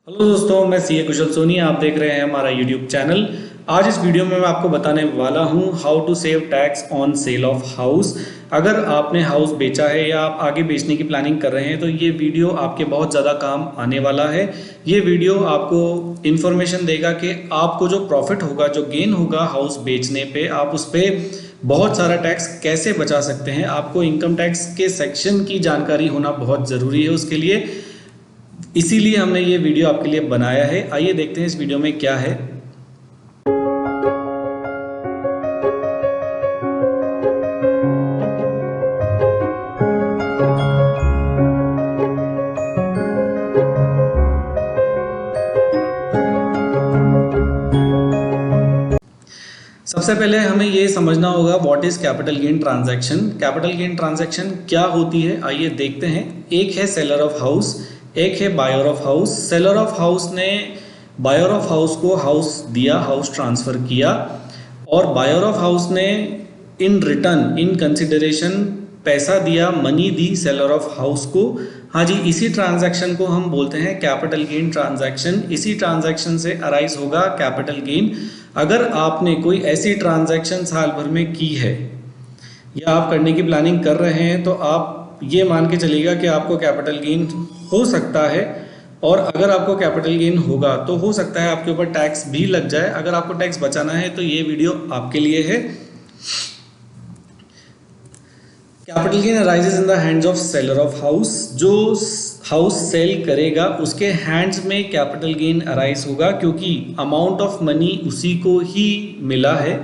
Hello दोस्तों, मैं CA कुशल सोनी। आप देख रहे हैं हमारा यूट्यूब चैनल। आज इस वीडियो में मैं आपको बताने वाला हूं how to save tax on sale of house. अगर आपने हाउस बेचा है या आप आगे बेचने की प्लानिंग कर रहे हैं तो ये वीडियो आपके बहुत ज़्यादा काम आने वाला है। ये वीडियो आपको इन्फॉर्मेशन देगा कि आपको जो प्रॉफिट होगा, जो गेन होगा हाउस बेचने पे, आप उस पर बहुत सारा टैक्स कैसे बचा सकते हैं। आपको इनकम टैक्स के सेक्शन की जानकारी होना बहुत ज़रूरी है उसके लिए, इसीलिए हमने ये वीडियो आपके लिए बनाया है। आइए देखते हैं इस वीडियो में क्या है। सबसे पहले हमें ये समझना होगा what is capital gain transaction. Capital gain transaction क्या होती है, आइए देखते हैं। एक है सेलर ऑफ हाउस, एक है buyer of house. Seller of house ने बायर ऑफ हाउस को हाउस दिया, हाउस ट्रांसफर किया, और बायर ऑफ हाउस ने इन रिटर्न, इन कंसिडरेशन पैसा दिया, money the seller of house को। हाँ जी, इसी ट्रांजैक्शन को हम बोलते हैं कैपिटल गेन ट्रांजैक्शन। इसी ट्रांजैक्शन से अराइज होगा कैपिटल गेन। अगर आपने कोई ऐसी ट्रांजैक्शन साल भर में की है या आप करने की प्लानिंग कर रहे हैं तो आप ये मान के चलिएगा कि आपको कैपिटल गेन हो सकता है। और अगर आपको कैपिटल गेन होगा तो हो सकता है आपके ऊपर टैक्स भी लग जाए। अगर आपको टैक्स बचाना है तो ये वीडियो आपके लिए है। Capital gain arises in the hands of seller of house. जो हाउस सेल करेगा उसके हैंड्स में कैपिटल गेन अराइज होगा, क्योंकि अमाउंट ऑफ मनी उसी को ही मिला है,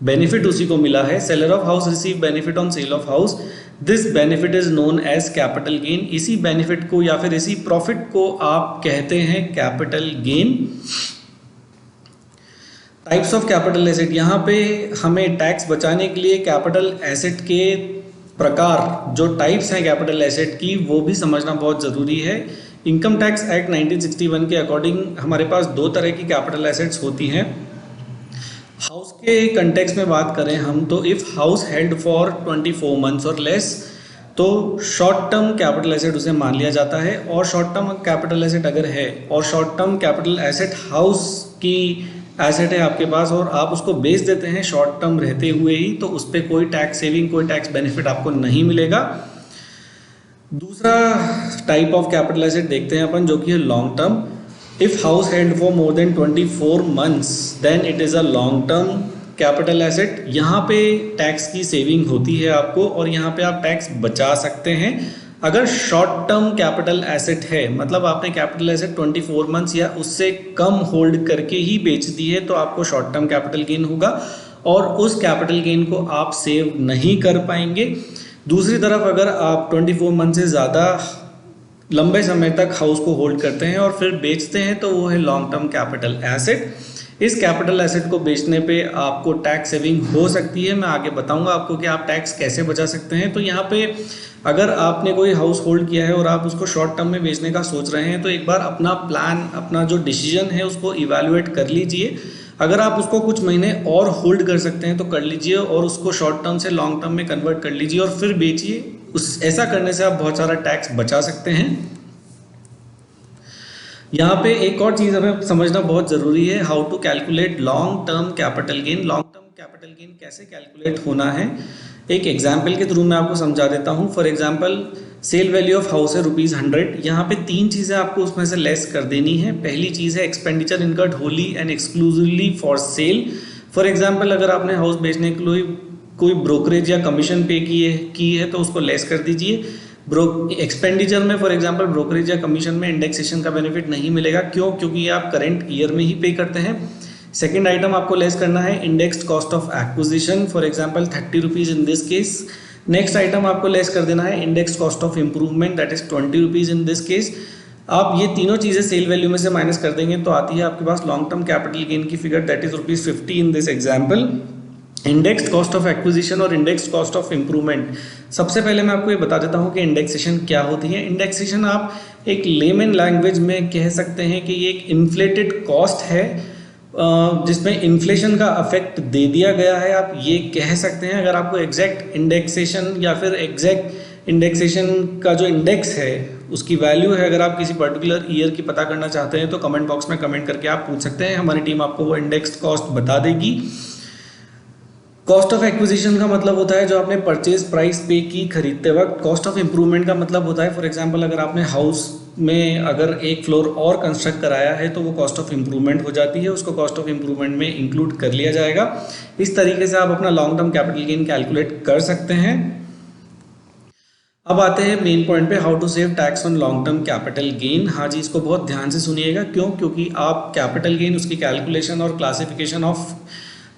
बेनिफिट उसी को मिला है। Seller of house receive benefit on sale of house. This benefit is known as capital gain. इसी बेनिफिट को या फिर इसी प्रॉफिट को आप कहते हैं capital gain. Types of capital asset. यहाँ पे हमें टैक्स बचाने के लिए कैपिटल एसेट के प्रकार, जो टाइप्स हैं कैपिटल एसेट की, वो भी समझना बहुत ज़रूरी है। इनकम टैक्स एक्ट 1961 के अकॉर्डिंग हमारे पास दो तरह की कैपिटल एसेट्स होती हैं। हाउस के कंटेक्स्ट में बात करें हम तो if house held for 24 months और लेस, तो शॉर्ट टर्म कैपिटल एसेट उसे मान लिया जाता है। और शॉर्ट टर्म कैपिटल एसेट अगर है और short term capital asset house की एसेट है आपके पास और आप उसको बेच देते हैं शॉर्ट टर्म रहते हुए ही, तो उस पर कोई टैक्स सेविंग, कोई टैक्स बेनिफिट आपको नहीं मिलेगा। दूसरा टाइप ऑफ कैपिटल एसेट देखते हैं अपन, जो कि है long term. If house held for more than 24 months then it is a long term capital asset. यहाँ पे टैक्स की सेविंग होती है आपको और यहाँ पे आप टैक्स बचा सकते हैं। अगर शॉर्ट टर्म कैपिटल एसेट है, मतलब आपने कैपिटल एसेट 24 मंथ्स या उससे कम होल्ड करके ही बेच दी है, तो आपको शॉर्ट टर्म कैपिटल गेन होगा और उस कैपिटल गेन को आप सेव नहीं कर पाएंगे। दूसरी तरफ अगर आप 24 मंथ से ज़्यादा लंबे समय तक हाउस को होल्ड करते हैं और फिर बेचते हैं, तो वो है लॉन्ग टर्म कैपिटल एसेट। इस कैपिटल एसेट को बेचने पे आपको टैक्स सेविंग हो सकती है। मैं आगे बताऊंगा आपको कि आप टैक्स कैसे बचा सकते हैं। तो यहाँ पे अगर आपने कोई हाउस होल्ड किया है और आप उसको शॉर्ट टर्म में बेचने का सोच रहे हैं, तो एक बार अपना प्लान, अपना जो डिसीजन है उसको इवैल्यूएट कर लीजिए। अगर आप उसको कुछ महीने और होल्ड कर सकते हैं तो कर लीजिए और उसको शॉर्ट टर्म से लॉन्ग टर्म में कन्वर्ट कर लीजिए और फिर बेचिए। ऐसा करने से आप बहुत सारा टैक्स बचा सकते हैं। यहाँ पे एक और चीज़ हमें समझना बहुत ज़रूरी है, how to calculate long term capital gain. Long term capital gain कैसे कैलकुलेट होना है, एक एग्जाम्पल के थ्रू मैं आपको समझा देता हूँ। For example, sale value of house है ₹100। यहाँ पे तीन चीज़ें आपको उसमें से लेस कर देनी है। पहली चीज़ है expenditure incurred Holi and exclusively for sale. For example, अगर आपने हाउस बेचने के लिए कोई ब्रोकरेज या कमीशन पे की है तो उसको लेस कर दीजिए। एक्सपेंडिचर में फॉर एग्जांपल ब्रोकरेज या कमीशन में इंडेक्सेशन का बेनिफिट नहीं मिलेगा। क्यों? क्योंकि आप करंट ईयर में ही पे करते हैं। सेकंड आइटम आपको लेस करना है indexed cost of acquisition, for example 30 rupees in this case. Next item आपको लेस कर देना है indexed cost of improvement, that is 20 rupees in this case. आप ये तीनों चीज़ें सेल वैल्यू में से माइनस कर देंगे तो आती है आपके पास लॉन्ग टर्म कैपिटल गेन की figure, that is ₹50 in this example. Indexed cost of acquisition और इंडेक्स्ड कॉस्ट ऑफ इंप्रूवमेंट। सबसे पहले मैं आपको ये बता देता हूँ कि इंडेक्सेशन क्या होती है। इंडेक्सेशन आप एक लेमन लैंग्वेज में कह सकते हैं कि ये एक इन्फ्लेटेड कॉस्ट है जिसमें इन्फ्लेशन का अफेक्ट दे दिया गया है, आप ये कह सकते हैं। अगर आपको एग्जैक्ट इंडेक्सेशन या फिर एग्जैक्ट इंडेक्सेशन का जो इंडेक्स है उसकी वैल्यू है, अगर आप किसी पर्टिकुलर ईयर की पता करना चाहते हैं तो कमेंट बॉक्स में कमेंट करके आप पूछ सकते हैं, हमारी टीम आपको वो इंडेक्स्ड कॉस्ट बता देगी। कॉस्ट ऑफ एक्विजिशन का मतलब होता है जो आपने परचेज प्राइस पे की खरीदते वक्त। कॉस्ट ऑफ इंप्रूवमेंट का मतलब होता है, फॉर एग्जांपल अगर आपने हाउस में अगर एक फ्लोर और कंस्ट्रक्ट कराया है तो वो कॉस्ट ऑफ इंप्रूवमेंट हो जाती है, उसको कॉस्ट ऑफ इंप्रूवमेंट में इंक्लूड कर लिया जाएगा। इस तरीके से आप अपना long term capital gain calculate कर सकते हैं। अब आते हैं मेन पॉइंट पे, how to save tax on long term capital gain. हाँ जी, इसको बहुत ध्यान से सुनिएगा। क्यों? क्योंकि आप कैपिटल गेन, उसकी कैलकुलेशन और क्लासिफिकेशन ऑफ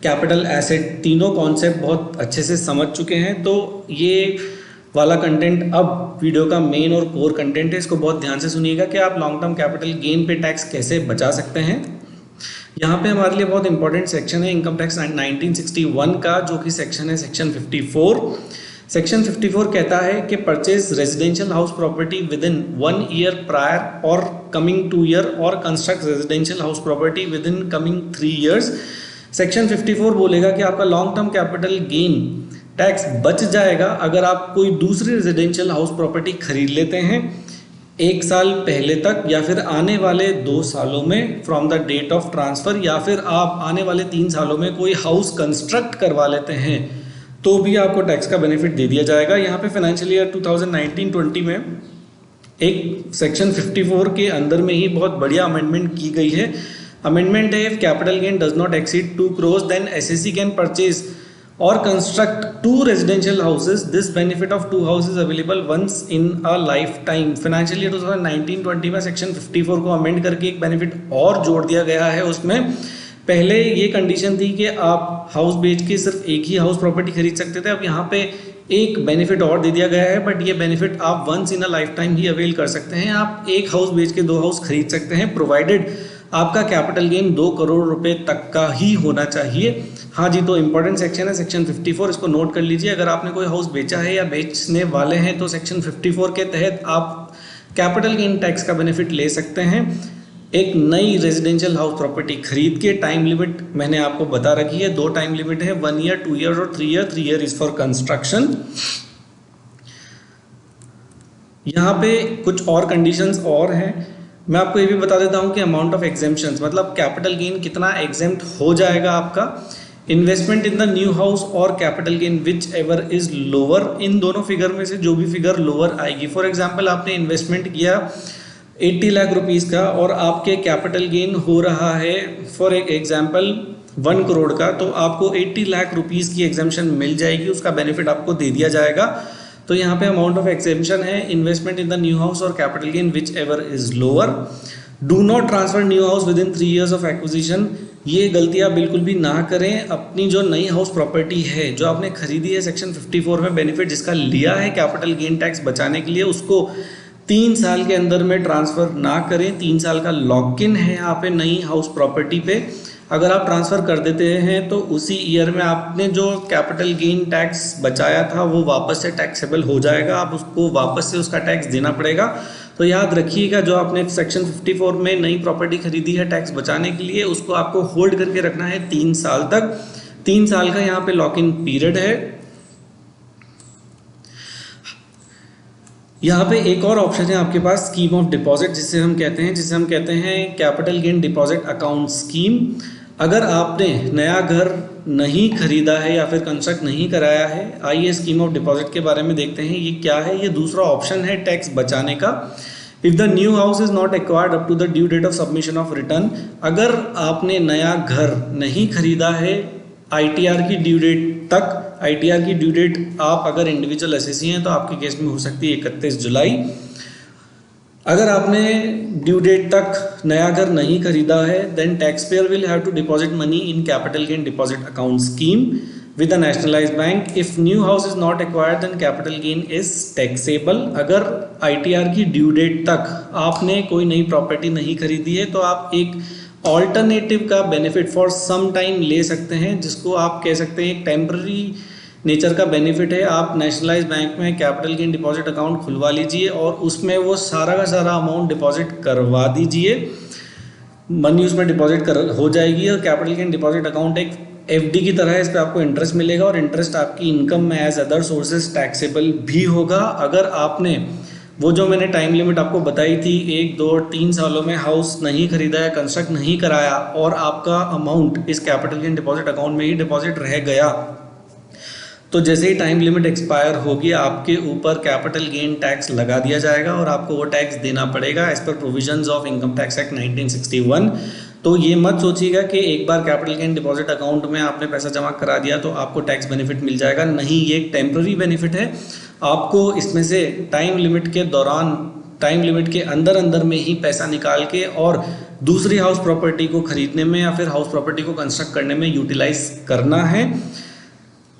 कैपिटल एसेट, तीनों कॉन्सेप्ट बहुत अच्छे से समझ चुके हैं। तो ये वाला कंटेंट अब वीडियो का मेन और कोर कंटेंट है, इसको बहुत ध्यान से सुनिएगा कि आप लॉन्ग टर्म कैपिटल गेन पे टैक्स कैसे बचा सकते हैं। यहाँ पे हमारे लिए बहुत इंपॉर्टेंट सेक्शन है इनकम टैक्स 1961 का, जो कि सेक्शन है सेक्शन 54। सेक्शन 54 कहता है कि purchase residential house property with in 1 year prior और कमिंग 2 ईयर और construct residential house property with in coming 3 years. Section 54 बोलेगा कि आपका long term capital gain tax बच जाएगा अगर आप कोई दूसरी रेजिडेंशियल हाउस प्रॉपर्टी खरीद लेते हैं 1 साल पहले तक, या फिर आने वाले 2 सालों में from the date of transfer, या फिर आप आने वाले 3 सालों में कोई हाउस कंस्ट्रक्ट करवा लेते हैं तो भी आपको टैक्स का बेनिफिट दे दिया जाएगा। यहाँ पे फाइनेंशियल ईयर 2019-20 में एक सेक्शन 54 के अंदर में ही बहुत बढ़िया अमेंडमेंट की गई है। अमेंडमेंट है, if capital gain does not exceed 2 crores then assessee can purchase or construct 2 residential houses. This benefit of 2 houses available once in a lifetime. Financial year 2019-20 में सेक्शन 54 को अमेंड करके एक बेनिफिट और जोड़ दिया गया है। उसमें पहले ये कंडीशन थी कि आप हाउस बेच के सिर्फ एक ही हाउस प्रॉपर्टी खरीद सकते थे, अब यहाँ पे एक बेनिफिट और दे दिया गया है, बट ये बेनिफिट आप once in a life time ही अवेल कर सकते हैं। आप एक हाउस बेच के 2 हाउस खरीद सकते हैं, प्रोवाइडेड आपका कैपिटल गेन 2 करोड़ रुपए तक का ही होना चाहिए। हाँ जी, तो इंपॉर्टेंट सेक्शन है सेक्शन 54, इसको नोट कर लीजिए। अगर आपने कोई हाउस बेचा है या बेचने वाले हैं तो सेक्शन 54 के तहत आप कैपिटल गेन टैक्स का बेनिफिट ले सकते हैं। एक नई रेजिडेंशियल हाउस प्रॉपर्टी खरीद के टाइम लिमिट मैंने आपको बता रखी है, 2 टाइम लिमिट है, 1 ईयर, 2 ईयर और 3 year. 3 year is for construction. यहाँ पे कुछ और कंडीशंस और हैं, मैं आपको ये भी बता देता हूँ कि अमाउंट ऑफ एग्जेम्पशंस, मतलब कैपिटल गेन कितना एग्जेम्प्ट हो जाएगा आपका। Investment in the new house और capital gain whichever is lower, इन दोनों फिगर में से जो भी फिगर लोअर आएगी। फॉर एग्जांपल आपने इन्वेस्टमेंट किया 80 लाख रुपीस का और आपके कैपिटल गेन हो रहा है फॉर एग्जांपल 1 करोड़ का, तो आपको 80 लाख रुपीस की एग्जेम्पशन मिल जाएगी, उसका बेनिफिट आपको दे दिया जाएगा। तो यहाँ पे अमाउंट ऑफ एग्जेम्पशन है investment in the new house और capital gain whichever is lower. Do not transfer new house within 3 years of acquisition. ये गलतियाँ बिल्कुल भी ना करें। अपनी जो नई हाउस प्रॉपर्टी है जो आपने खरीदी है सेक्शन 54 में बेनिफिट जिसका लिया है कैपिटल गेन टैक्स बचाने के लिए, उसको 3 साल के अंदर में ट्रांसफ़र ना करें। 3 साल का लॉक इन है यहाँ पे नई हाउस प्रॉपर्टी पे। अगर आप ट्रांसफ़र कर देते हैं तो उसी ईयर में आपने जो कैपिटल गेन टैक्स बचाया था वो वापस से टैक्सेबल हो जाएगा, आप उसको वापस से उसका टैक्स देना पड़ेगा। तो याद रखिएगा, जो आपने सेक्शन 54 में नई प्रॉपर्टी खरीदी है टैक्स बचाने के लिए, उसको आपको होल्ड करके रखना है 3 साल तक। 3 साल का यहाँ पे लॉक इन पीरियड है। यहाँ पे एक और ऑप्शन है आपके पास, स्कीम ऑफ डिपॉजिट जिसे हम कहते हैं capital gain deposit account scheme. अगर आपने नया घर नहीं खरीदा है या फिर कंस्ट्रक्ट नहीं कराया है, आइए स्कीम ऑफ डिपॉजिट के बारे में देखते हैं ये क्या है। ये दूसरा ऑप्शन है टैक्स बचाने का। If the new house is not acquired up to the due date of submission of return, अगर आपने नया घर नहीं खरीदा है ITR की ड्यू डेट तक, ITR की ड्यू डेट आप अगर इंडिविजुअल एसएससी हैं तो आपके केस में हो सकती है 31 जुलाई। अगर आपने ड्यू डेट तक नया घर नहीं खरीदा है then tax payer will have to deposit money in capital gain deposit account scheme with a nationalised bank. If new house is not acquired then capital gain is taxable. अगर ITR की due date तक आपने कोई नई property नहीं खरीदी है तो आप एक ऑल्टरनेटिव का बेनिफिट फॉर सम टाइम ले सकते हैं, जिसको आप कह सकते हैं एक टेम्पररी नेचर का बेनिफिट है। आप नेशनलाइज्ड बैंक में कैपिटल गेन डिपॉजिट अकाउंट खुलवा लीजिए और उसमें वो सारा का सारा अमाउंट डिपॉजिट करवा दीजिए, मनी उसमें डिपॉजिट हो जाएगी। और कैपिटल गेन डिपॉजिट अकाउंट एक FD की तरह है, इस पर आपको इंटरेस्ट मिलेगा और इंटरेस्ट आपकी इनकम में एज अदर सोर्सेज टैक्सेबल भी होगा। अगर आपने वो जो मैंने टाइम लिमिट आपको बताई थी 1, 2 और 3 सालों में हाउस नहीं खरीदा या कंस्ट्रक्ट नहीं कराया और आपका अमाउंट इस कैपिटल गेन डिपॉजिट अकाउंट में ही डिपॉजिट रह गया, तो जैसे ही टाइम लिमिट एक्सपायर होगी आपके ऊपर कैपिटल गेन टैक्स लगा दिया जाएगा और आपको वो टैक्स देना पड़ेगा as per provisions of income tax act 1961। तो ये मत सोचिएगा कि एक बार कैपिटल गेन डिपॉजिट अकाउंट में आपने पैसा जमा करा दिया तो आपको टैक्स बेनिफिट मिल जाएगा। नहीं, ये एक टेम्पररी बेनिफिट है। आपको इसमें से टाइम लिमिट के दौरान, टाइम लिमिट के अंदर अंदर में ही पैसा निकाल के और दूसरी हाउस प्रॉपर्टी को खरीदने में या फिर हाउस प्रॉपर्टी को कंस्ट्रक्ट करने में यूटिलाइज करना है।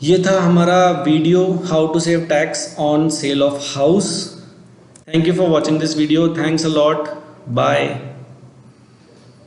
ये था हमारा video how to save tax on sale of house. Thank you for watching this video. Thanks a lot. Bye.